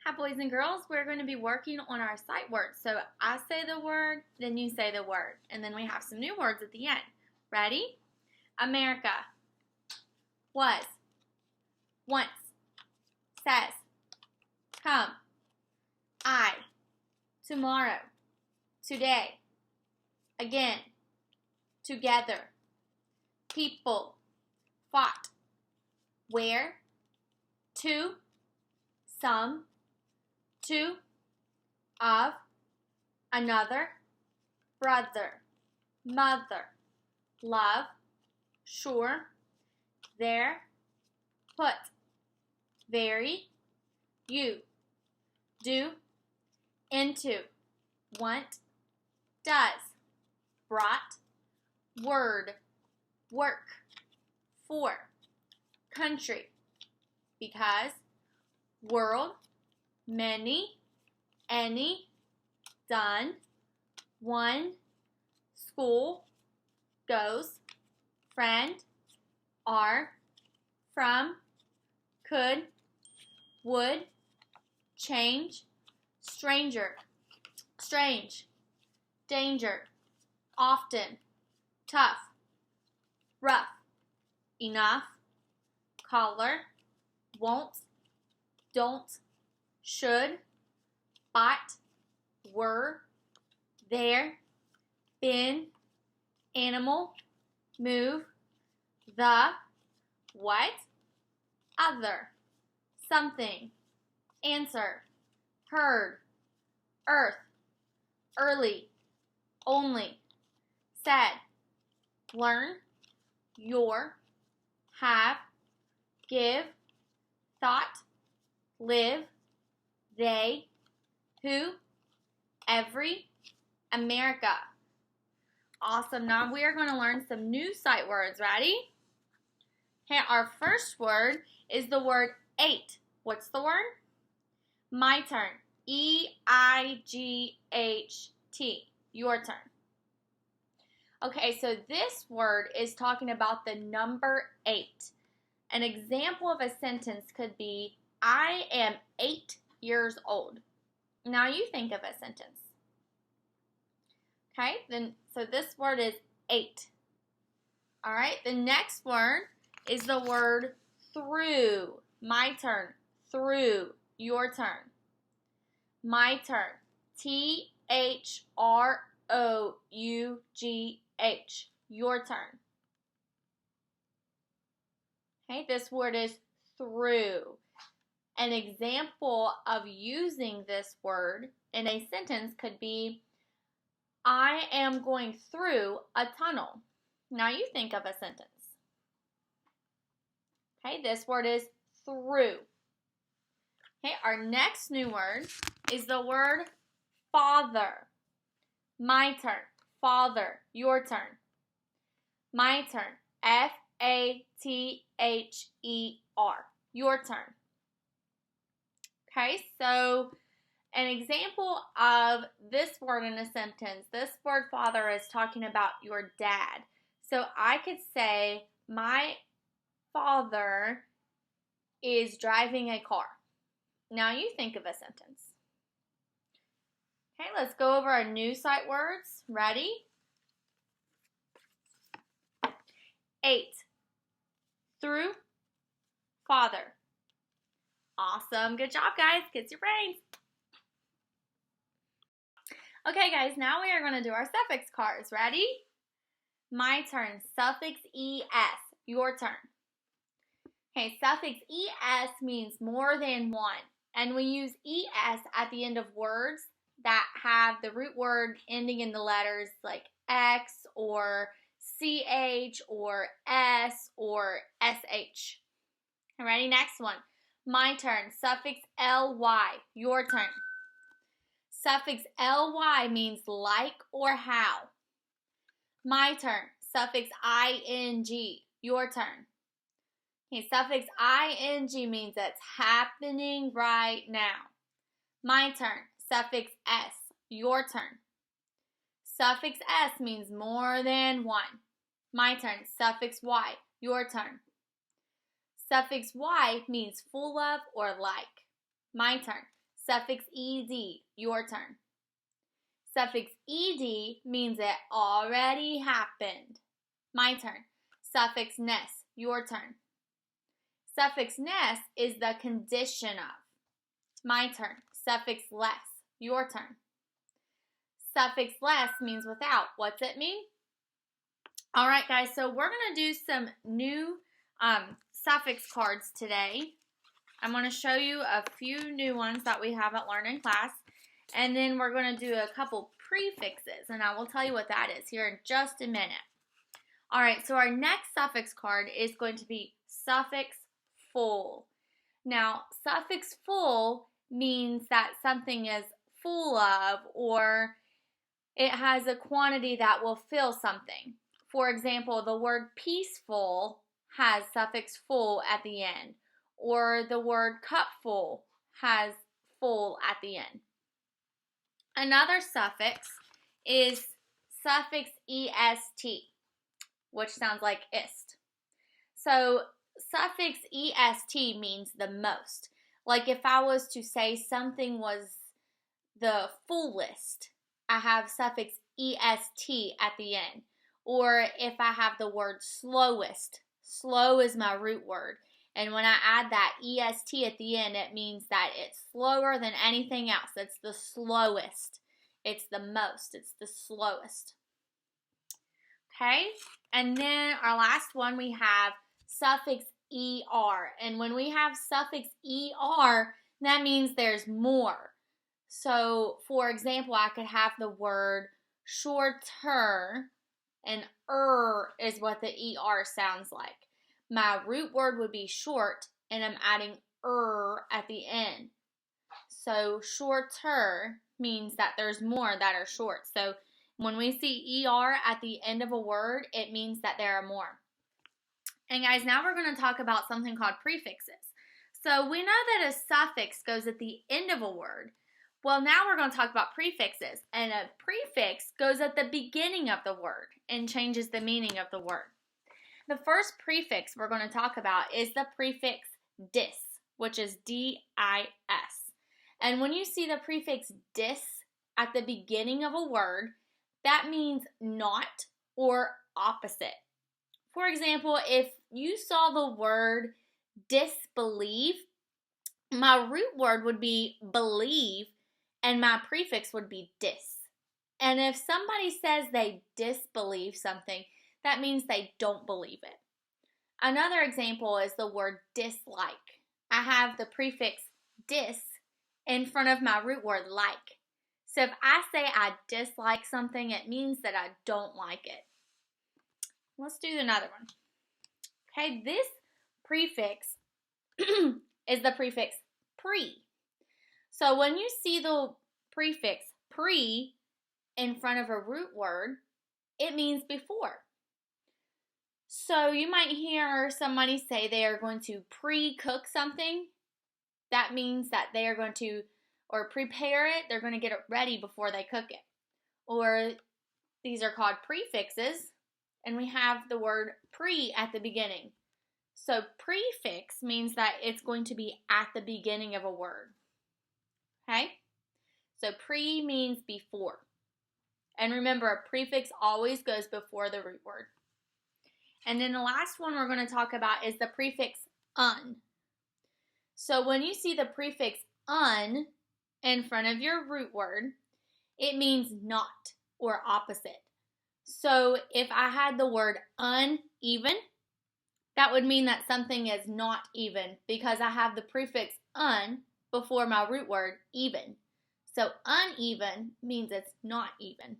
Hi, boys and girls. We're going to be working on our sight words. So I say the word, then you say the word. And then we have some new words at the end. Ready? America. Was. Once. Says. Come. I. Tomorrow. Today. Again. Together. People. Fought. Where. To. Some. To. Of. Another. Brother. Mother. Love. Sure. There. Put. Very. You. Do. Into. Want. Does. Brought. Word. Work. For. Country. Because. World. Many. Any. Done. One. School. Goes. Friend. Are. From. Could. Would. Change. Stranger. Strange. Danger. Often. Tough. Rough. Enough. Collar. Won't. Don't. Should. Bought. Were. There. Been. Animal. Move. The. What. Other. Something. Answer. Heard. Earth. Early. Only. Said. Learn. Your. Have. Give. Thought. Live. They. Who. Every. America. Awesome. Now we are going to learn some new sight words. Ready? Okay, our first word is the word eight. What's the word? My turn. E-I-G-H-T. Your turn. Okay, so this word is talking about the number 8. An example of a sentence could be, I am 8 years old. Now you think of a sentence. Okay, so this word is 8. All right, the next word is the word through. My turn. Through. Your turn. My turn. T-H-R-O-U-G-H. Your turn. Okay, this word is through. An example of using this word in a sentence could be, I am going through a tunnel. Now you think of a sentence. Okay, this word is through. Okay, our next new word is the word father. My turn. Father. Your turn. My turn. F-A-T-H-E-R. Your turn. Okay, so an example of this word in a sentence, this word father is talking about your dad. So I could say, my father is driving a car. Now you think of a sentence. Okay, let's go over our new sight words. Ready? 8. Through. Father. Awesome. Good job, guys. Kids your brains. Okay, guys, now we are going to do our suffix cards. Ready? My turn. Suffix ES. Your turn. Okay, suffix ES means more than one. And we use ES at the end of words that have the root word ending in the letters like X or CH or S or SH. Ready? Next one. My turn. Suffix LY. Your turn. Suffix LY means like or how. My turn. Suffix ING. Your turn. Okay, suffix ING means it's happening right now. My turn. Suffix S. Your turn. Suffix S means more than one. My turn. Suffix Y. Your turn. Suffix Y means full of or like. My turn. Suffix ed, your turn. Suffix ed means it already happened. My turn. Suffix ness, your turn. Suffix ness is the condition of. My turn. Suffix less, your turn. Suffix less means without. What's it mean? All right, guys, so we're going to do some new suffix cards today. I'm going to show you a few new ones that we haven't learned in class, and then we're going to do a couple prefixes, and I will tell you what that is here in just a minute. All right, so our next suffix card is going to be suffix full. Now, suffix full means that something is full of, or it has a quantity that will fill something. For example, the word peaceful has suffix full at the end, or the word cupful has full at the end. Another suffix is suffix est, which sounds like ist. So suffix est means the most. Like if I was to say something was the fullest, I have suffix est at the end. Or if I have the word slowest, slow is my root word. And when I add that est at the end, it means that it's slower than anything else. It's the slowest. It's the most. It's the slowest. Okay? And then our last one, we have suffix er. And when we have suffix er, that means there's more. So, for example, I could have the word shorter, and is what the er sounds like. My root word would be short, and I'm adding at the end. So shorter means that there's more that are short. So when we see er at the end of a word, it means that there are more. And guys, now we're going to talk about something called prefixes. So we know that a suffix goes at the end of a word. Well, now we're going to talk about prefixes. And a prefix goes at the beginning of the word and changes the meaning of the word. The first prefix we're going to talk about is the prefix dis, which is dis. And when you see the prefix dis at the beginning of a word, that means not or opposite. For example, if you saw the word disbelieve, my root word would be believe, and my prefix would be dis. And if somebody says they disbelieve something, that means they don't believe it. Another example is the word dislike. I have the prefix dis in front of my root word like. So if I say I dislike something, it means that I don't like it. Let's do another one. Okay, this prefix is the prefix pre. So when you see the prefix pre in front of a root word, it means before. So you might hear somebody say they are going to pre-cook something. That means that they are going to, or prepare it, they're going to get it ready before they cook it. Or these are called prefixes, and we have the word pre at the beginning. So prefix means that it's going to be at the beginning of a word. Okay? So pre means before. And remember, a prefix always goes before the root word. And then the last one we're going to talk about is the prefix un. So when you see the prefix un in front of your root word, it means not or opposite. So if I had the word uneven, that would mean that something is not even because I have the prefix un before my root word even. So uneven means it's not even.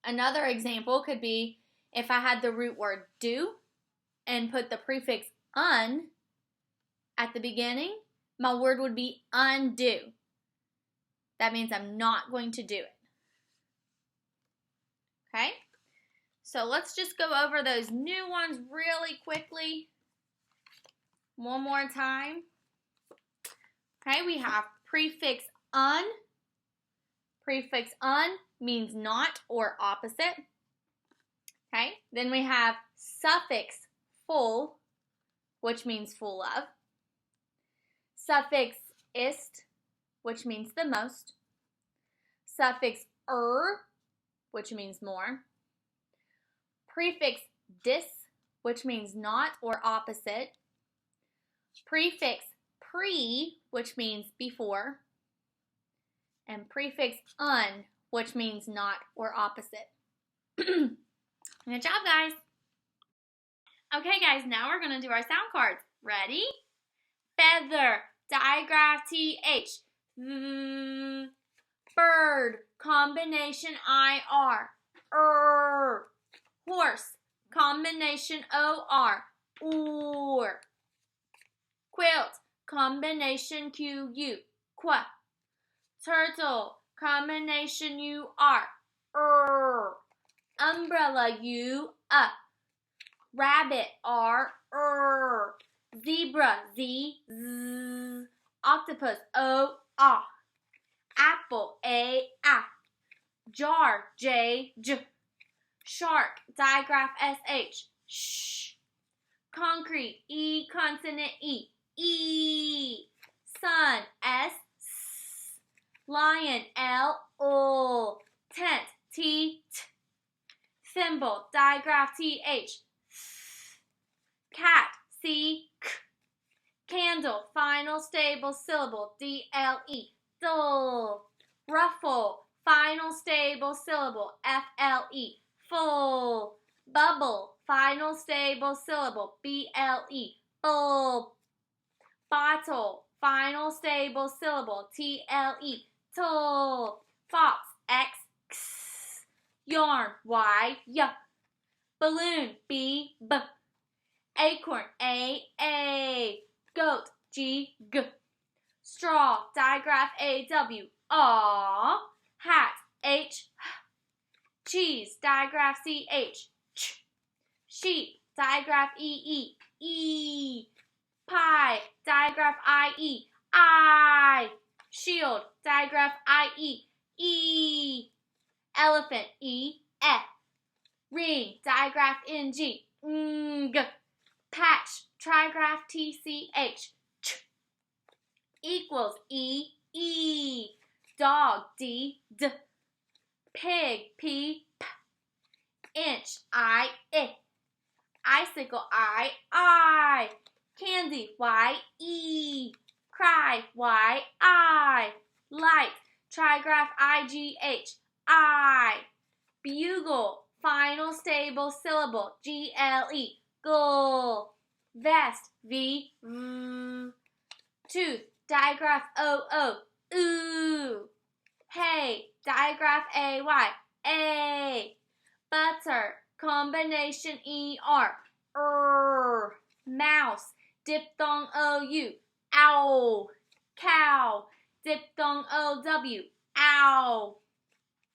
Another example could be if I had the root word do and put the prefix un at the beginning, my word would be undo. That means I'm not going to do it. Okay? So let's just go over those new ones really quickly. One more time. Okay, we have prefix un. Prefix un means not or opposite. Okay, then we have suffix full, which means full of. Suffix ist, which means the most. Suffix which means more. Prefix dis, which means not or opposite. Prefix pre, which means before. And prefix un, which means not or opposite. Good job, guys. Okay, guys, now we're going to do our sound cards. Ready? Feather, digraph TH. Bird, combination IR. Horse, combination OR. Or. Quilt, combination QU. Qua. Turtle, combination UR. Umbrella U. Rabbit R. Zebra Z. Octopus O. Apple A. Jar J. Shark, digraph SH. Sh. Concrete E. Consonant E. Sun S. Lion L. Tent T. Thimble, digraph TH. Cat C. Candle, final stable syllable DLE. Dull. Ruffle, final stable syllable FLE. Full. Bubble, final stable syllable BLE. Bull. Bottle, final stable syllable TLE. Tull. Fox X. Yarn Y. Balloon B. Acorn A. Goat G. Straw, digraph AW. Hat H. Cheese, digraph CH. Sheep, digraph E. Pie, digraph I. Shield, digraph IE. Elephant E. Ring, digraph NG. Patch, trigraph TCH. Equals E. Dog D. Pig P. Inch I. Icicle I. Candy Y. Cry Y. Light, trigraph IGH. Bugle, final stable syllable GLE. Gull. Vest V. Tooth, digraph OO. Ooh. Hay, digraph AY. Butter, combination ER. Mouse, diphthong OU. Ow. Cow, diphthong OW. Ow.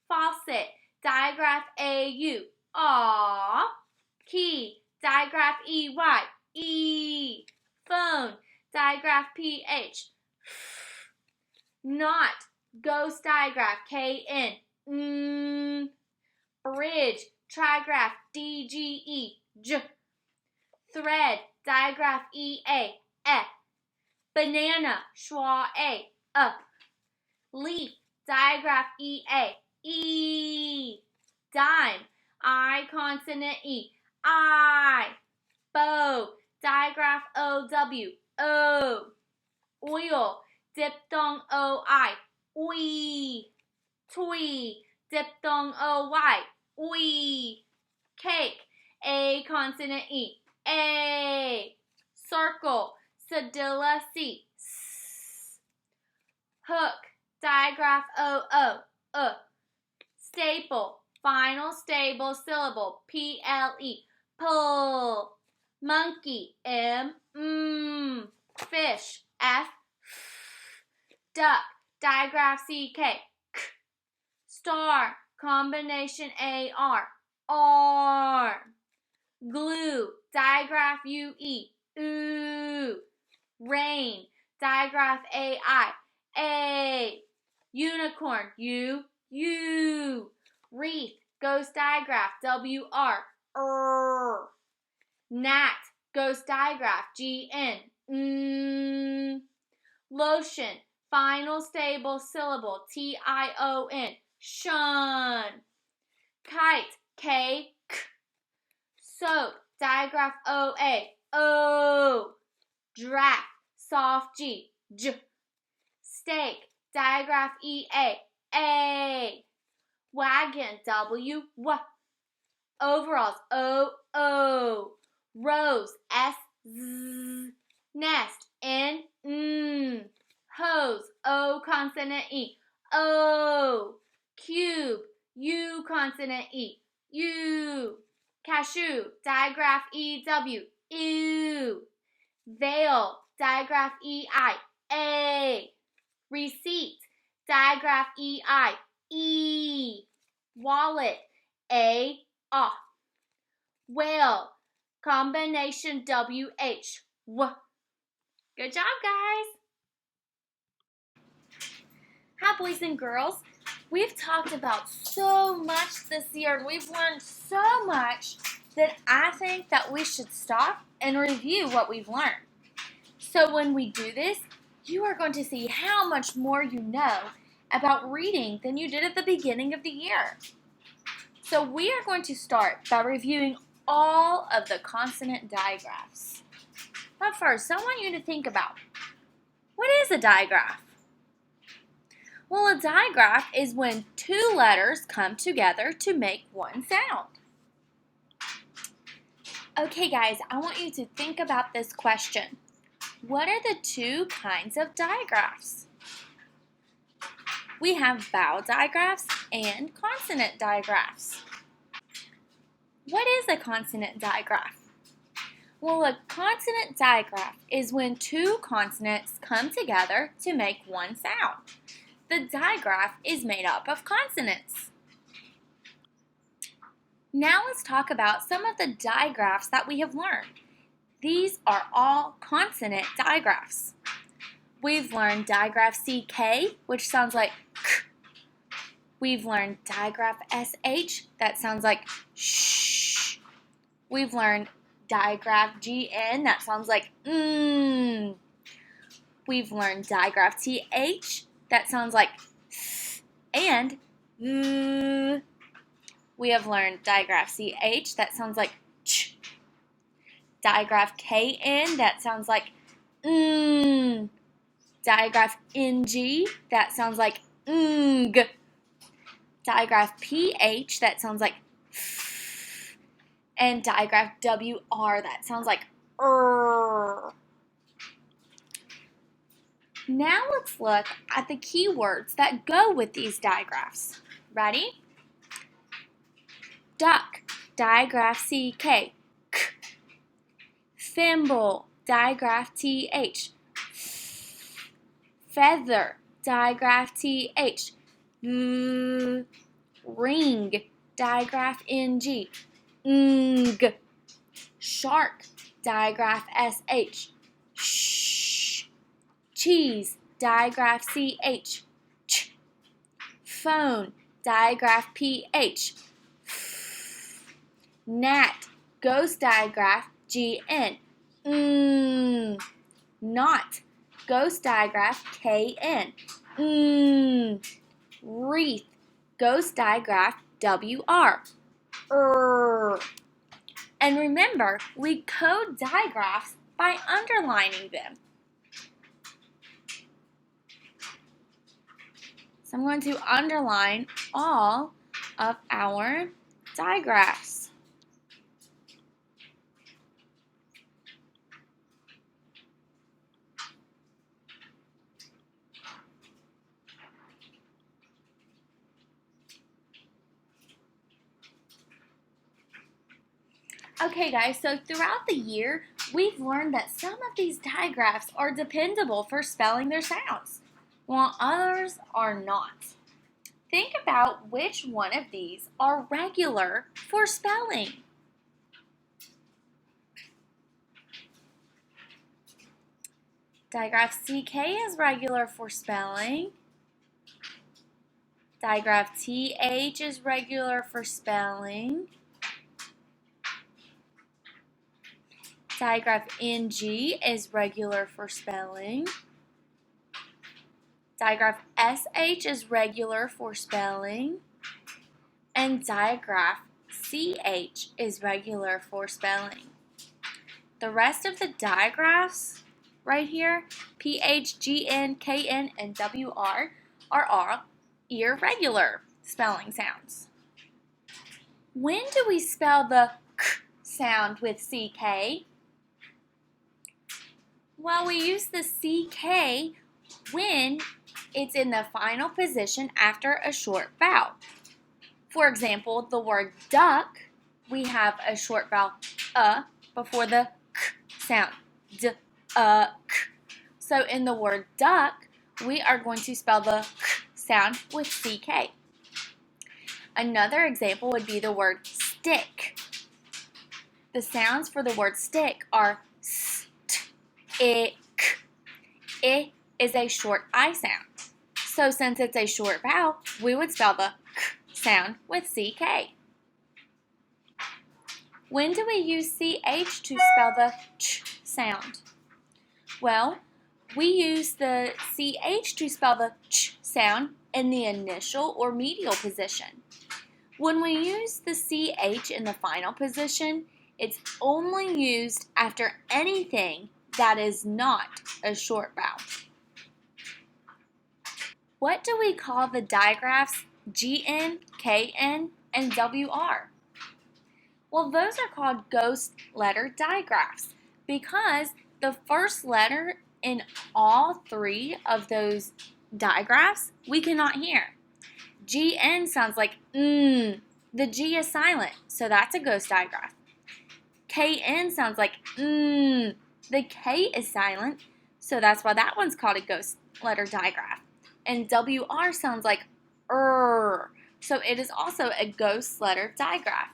Faucet, digraph AU. Aw. Key, digraph EY. Phone, digraph PH. Knot, ghost digraph KN. Bridge, trigraph DGE. Thread, digraph EA. Banana, schwa A. Leaf, digraph EA. Dime, I consonant E. Bow, digraph OW. Oil, diphthong OI. Toy, diphthong OY. Cake, A consonant E. Circle, cedilla C. Hook, digraph OO. Staple, final stable syllable PLE. Pull. Monkey M. Fish F. Duck, digraph CK. Star, combination AR. Glue, digraph UE. Ooh. Rain, digraph AI. Unicorn, U. Wreath, ghost digraph WR. Gnat, ghost digraph GN. Lotion, Final stable syllable, T-I-O-N, shun. Kite, K-K. Soap, digraph, O-A, O. Draft, soft, G-J. Steak, digraph, E-A, A. Wagon, W-W. Overalls, O-O. Rose, S-Z. Nest, N-N. Hose, O consonant E, O. Cube, U consonant E, U. Cashew, digraph E-W, ew. Veil, digraph E-I, A. Receipt, digraph E-I, E. Wallet, A-O. Whale, combination W-H, W. Good job, guys. Hi, boys and girls. We've talked about so much this year, and we've learned so much that I think that we should stop and review what we've learned. So when we do this, you are going to see how much more you know about reading than you did at the beginning of the year. So we are going to start by reviewing all of the consonant digraphs. But first, I want you to think about, what is a digraph? Well, a digraph is when two letters come together to make one sound. Okay, guys, I want you to think about this question. What are the two kinds of digraphs? We have vowel digraphs and consonant digraphs. What is a consonant digraph? Well, a consonant digraph is when two consonants come together to make one sound. The digraph is made up of consonants. Now let's talk about some of the digraphs that we have learned. These are all consonant digraphs. We've learned digraph CK, which sounds like K. We've learned digraph SH, that sounds like shh. We've learned digraph GN, that sounds like mm. We've learned digraph TH, that sounds like and we have learned digraph CH, that sounds like ch. Digraph KN, that sounds like Digraph NG, that sounds like ng. Digraph PH, that sounds like f. And digraph WR, that sounds like er. Now let's look at the keywords that go with these digraphs. Ready? Duck, digraph CK, k. Thimble, digraph TH. Feather, digraph TH. Ring, digraph NG. Ng. Shark, digraph SH. Shh. Cheese, digraph CH. Ch. Phone, digraph PH. Gnat, ghost digraph GN. Knot, ghost digraph KN. Wreath, ghost digraph WR. And remember, we code digraphs by underlining them. So I'm going to underline all of our digraphs. Okay guys, so throughout the year, we've learned that some of these digraphs are dependable for spelling their sounds, while others are not. Think about which one of these are regular for spelling. Digraph CK is regular for spelling. Digraph TH is regular for spelling. Digraph NG is regular for spelling. Digraph SH is regular for spelling, and digraph CH is regular for spelling. The rest of the digraphs right here, PH, GN, KN, and WR, are all irregular spelling sounds. When do we spell the K sound with CK? Well, we use the CK when it's in the final position after a short vowel. For example, the word duck, we have a short vowel before the K sound. K. So in the word duck, we are going to spell the K sound with CK. Another example would be the word stick. The sounds for the word stick are st, I, k. I is a short I sound. So since it's a short vowel, we would spell the K sound with CK. When do we use CH to spell the ch sound? Well, we use the CH to spell the ch sound in the initial or medial position. When we use the CH in the final position, it's only used after anything that is not a short vowel. What do we call the digraphs GN, KN, and WR? Well, those are called ghost letter digraphs because the first letter in all three of those digraphs we cannot hear. GN sounds like the G is silent, so that's a ghost digraph. KN sounds like the K is silent, so that's why that one's called a ghost letter digraph. And WR sounds like so it is also a ghost letter digraph.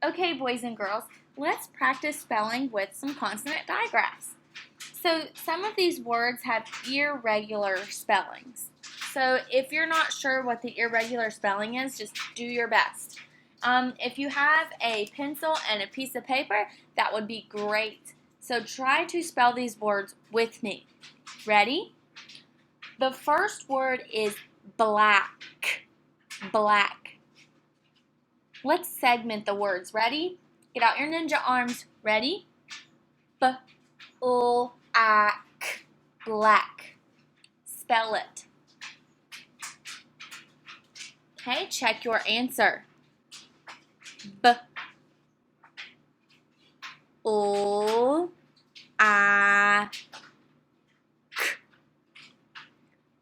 Okay, boys and girls, let's practice spelling with some consonant digraphs. So some of these words have irregular spellings. So if you're not sure what the irregular spelling is, just do your best. If you have a pencil and a piece of paper, that would be great. So try to spell these words with me. Ready? The first word is black. Black. Let's segment the words. Ready? Get out your ninja arms. Ready? B-l-a-k. Black. Spell it. Okay, check your answer. B-l-a-k.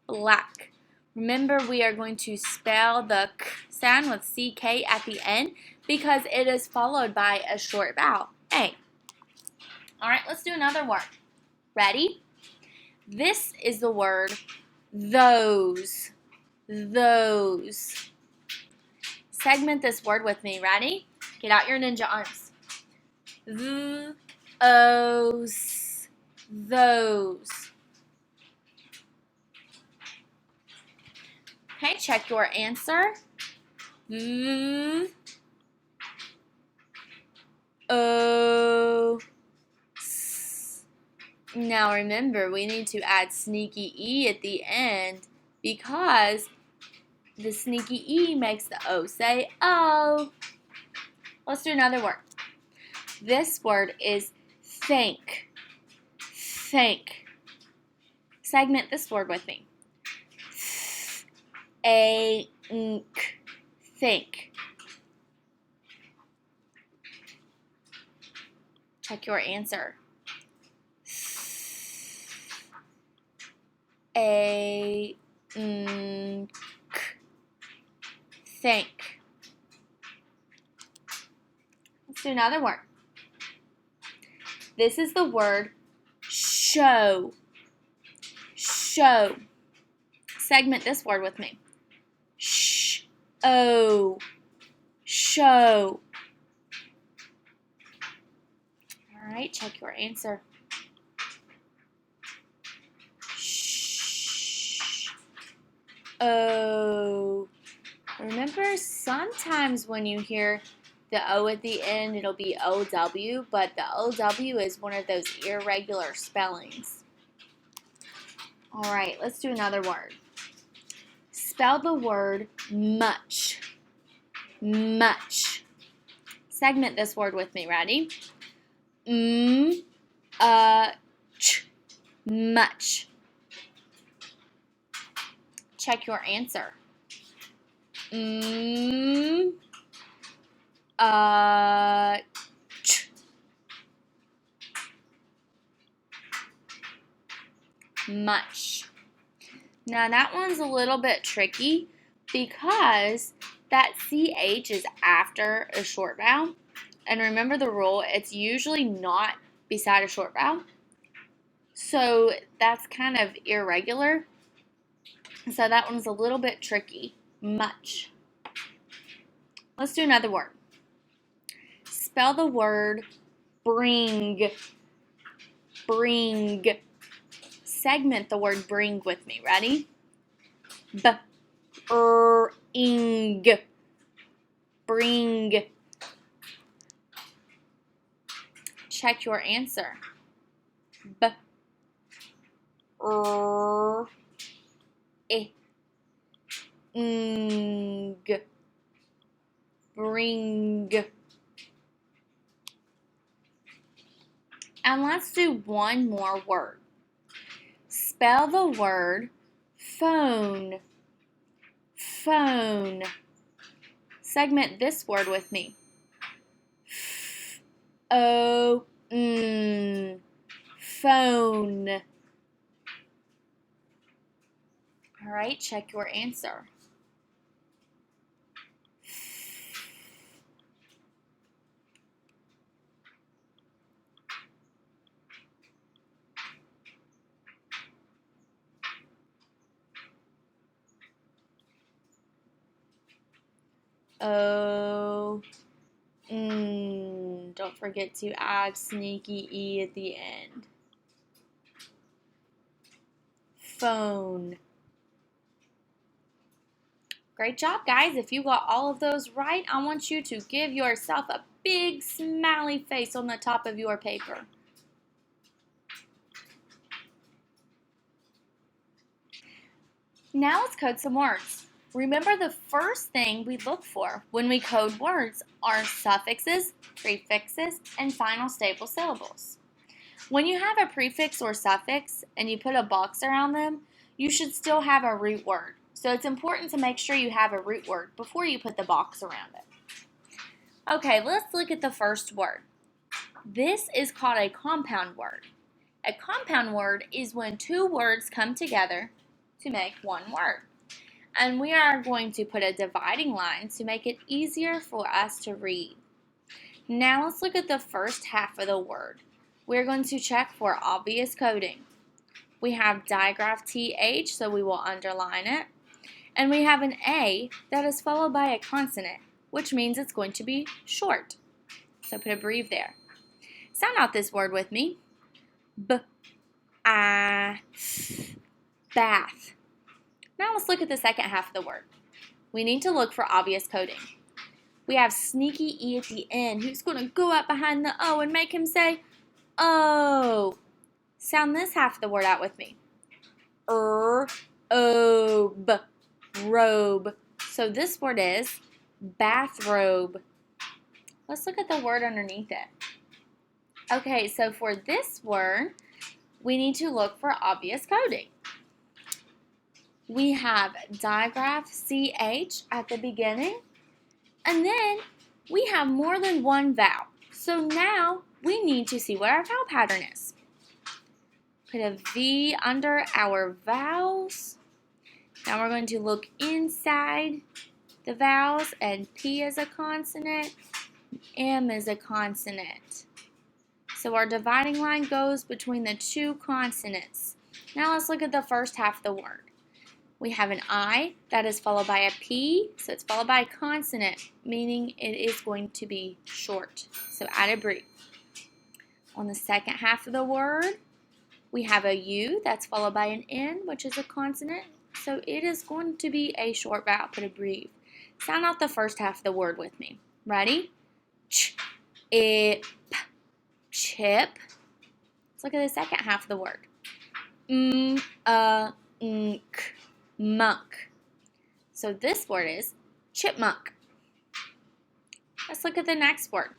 Black. Remember, we are going to spell the K sound with CK at the end because it is followed by a short vowel, A. All right, let's do another word. Ready? This is the word those. Those. Segment this word with me. Ready? Get out your ninja arms. Those. Those. Okay, check your answer. O. Now remember, we need to add sneaky E at the end because the sneaky E makes the O say O. Let's do another word. This word is think. Think. Segment this word with me. Think. Check your answer. Think. Let's do another word. This is the word show. Show. Segment this word with me. Show. Show. All right, check your answer. O. Remember, sometimes when you hear the O at the end, it'll be OW, but the OW is one of those irregular spellings. All right, let's do another word. Spell the word much. Much. Segment this word with me. Ready? Ch. Much. Check your answer. Ch. Much. Now that one's a little bit tricky because that CH is after a short vowel. And remember the rule, it's usually not beside a short vowel. So that's kind of irregular. So that one's a little bit tricky. Much. Let's do another word. Spell the word bring. Bring. Segment the word bring with me. Ready? Bring. Bring. Check your answer. Bring. And let's do one more word. Spell the word phone. Phone. Segment this word with me. Phone. All right, check your answer. Don't forget to add sneaky E at the end. Phone. Great job, guys. If you got all of those right, I want you to give yourself a big smiley face on the top of your paper. Now let's code some words. Remember, the first thing we look for when we code words are suffixes, prefixes, and final stable syllables. When you have a prefix or suffix and you put a box around them, you should still have a root word. So it's important to make sure you have a root word before you put the box around it. Okay, let's look at the first word. This is called a compound word. A compound word is when two words come together to make one word. And we are going to put a dividing line to make it easier for us to read. Now let's look at the first half of the word. We're going to check for obvious coding. We have digraph TH, so we will underline it. And we have an A that is followed by a consonant, which means it's going to be short. So put a breathe there. Sound out this word with me. Bath. Now let's look at the second half of the word. We need to look for obvious coding. We have sneaky E at the end. Who's going to go up behind the O and make him say, oh? Sound this half of the word out with me. Robe. So this word is bathrobe. Let's look at the word underneath it. Okay, so for this word, we need to look for obvious coding. We have digraph CH at the beginning, and then we have more than one vowel. So now we need to see what our vowel pattern is. Put a V under our vowels. Now we're going to look inside the vowels, and P is a consonant, M is a consonant. So our dividing line goes between the two consonants. Now let's look at the first half of the word. We have an I that is followed by a P, so it's followed by a consonant, meaning it is going to be short. So add a breathe. On the second half of the word, we have a U that's followed by an N, which is a consonant, so it is going to be a short vowel. Put a breathe. Sound out the first half of the word with me. Ready? Chip. Chip. Let's look at the second half of the word. nk, monk. So this word is chipmunk. Let's look at the next word.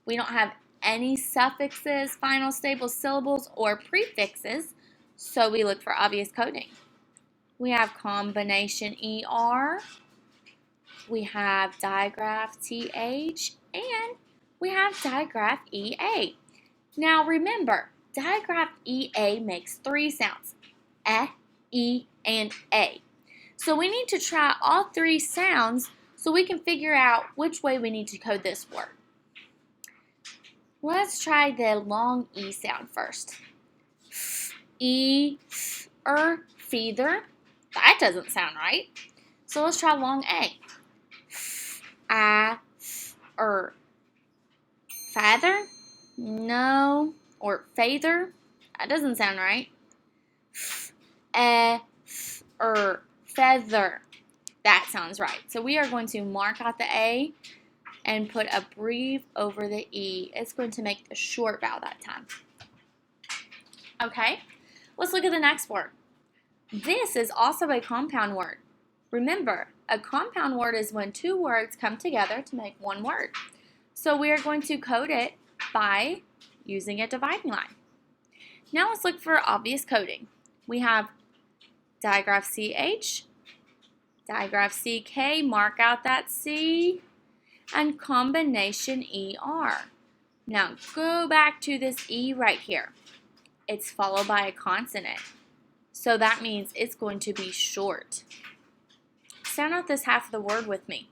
We don't have any suffixes, final stable syllables, or prefixes, so we look for obvious coding. We have combination ER, we have digraph TH, and we have digraph EA. Now remember, digraph EA makes 3 sounds, E, and A. So we need to try all 3 sounds so we can figure out which way we need to code this word. Let's try the long E sound first. Feather. That doesn't sound right. So let's try long A. Feather? No. Or feather? That doesn't sound right. Feather. That sounds right. So we are going to mark out the A and put a breve over the E. It's going to make the short vowel that time. Okay, let's look at the next word. This is also a compound word. Remember, a compound word is when 2 words come together to make 1 word. So we are going to code it by using a dividing line. Now let's look for obvious coding. We have digraph CH, digraph CK, mark out that C, and combination ER. Now go back to this E right here. It's followed by a consonant. So that means it's going to be short. Sound out this half of the word with me.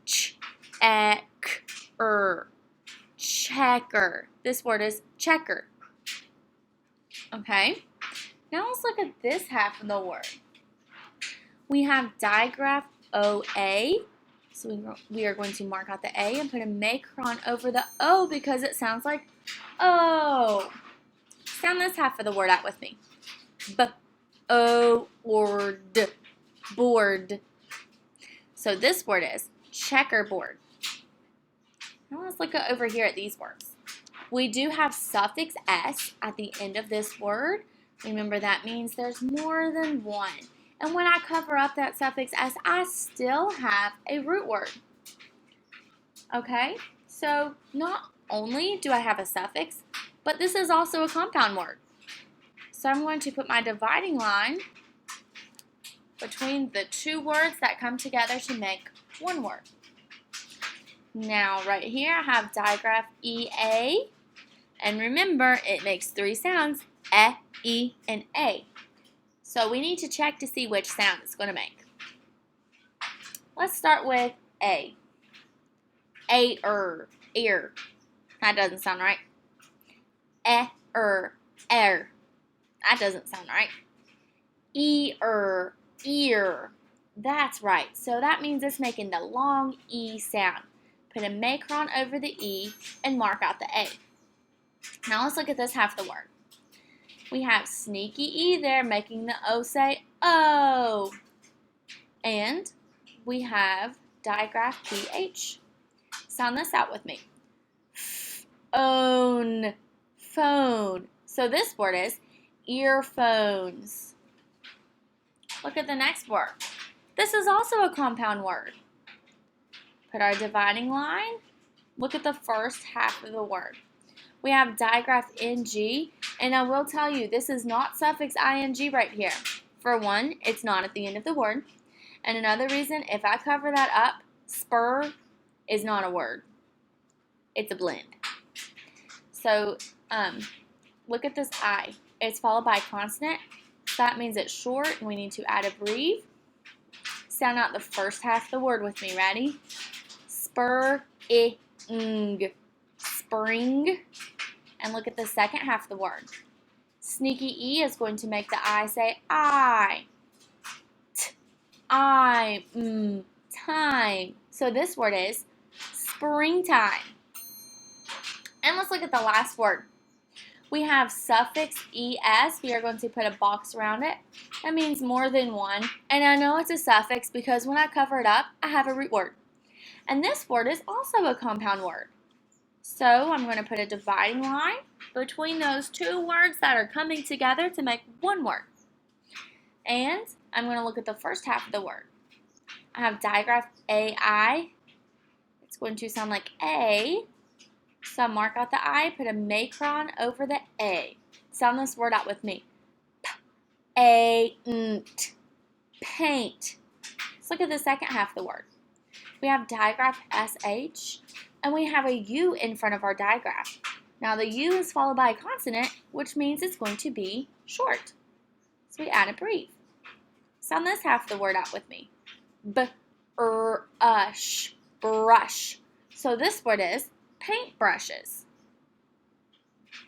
Checker. This word is checker. Okay. Now let's look at this half of the word. We have digraph OA. So we are going to mark out the A and put a macron over the O because it sounds like O. Sound this half of the word out with me. B-O-word. Board. So this word is checkerboard. Now let's look over here at these words. We do have suffix S at the end of this word. Remember, that means there's more than one. And when I cover up that suffix S, I still have a root word. Okay, so not only do I have a suffix, but this is also a compound word. So I'm going to put my dividing line between the 2 words that come together to make 1 word. Now right here I have digraph EA, and remember it makes 3 sounds, E, and A. So we need to check to see which sound it's going to make. Let's start with A. Ear. That doesn't sound right. Air. That doesn't sound right. Ear. That's right. So that means it's making the long E sound. Put a macron over the E and mark out the A. Now let's look at this half of the word. We have sneaky E there, making the O say O. And we have digraph PH. Sound this out with me. Phone. So this word is earphones. Look at the next word. This is also a compound word. Put our dividing line. Look at the first half of the word. We have digraph NG, and I will tell you, this is not suffix ing right here. For one, it's not at the end of the word. And another reason, if I cover that up, spur is not a word. It's a blend. So, look at this I. It's followed by a consonant. That means it's short, and we need to add a breve. Sound out the first half of the word with me. Ready? Spring. Spring. And look at the second half of the word. Sneaky E is going to make the I say I. Time. So this word is springtime. And let's look at the last word. We have suffix ES. We are going to put a box around it. That means more than one. And I know it's a suffix because when I cover it up, I have a root word. And this word is also a compound word. So I'm going to put a dividing line between those two words that are coming together to make one word. And I'm going to look at the first half of the word. I have digraph AI. It's going to sound like A. So mark out the I, put a macron over the A. Sound this word out with me. Paint. Paint. Let's look at the second half of the word. We have digraph SH, and we have a U in front of our digraph. Now the U is followed by a consonant, which means it's going to be short. So we add a brief. Sound this half of the word out with me. Brush. Brush. So this word is paintbrushes.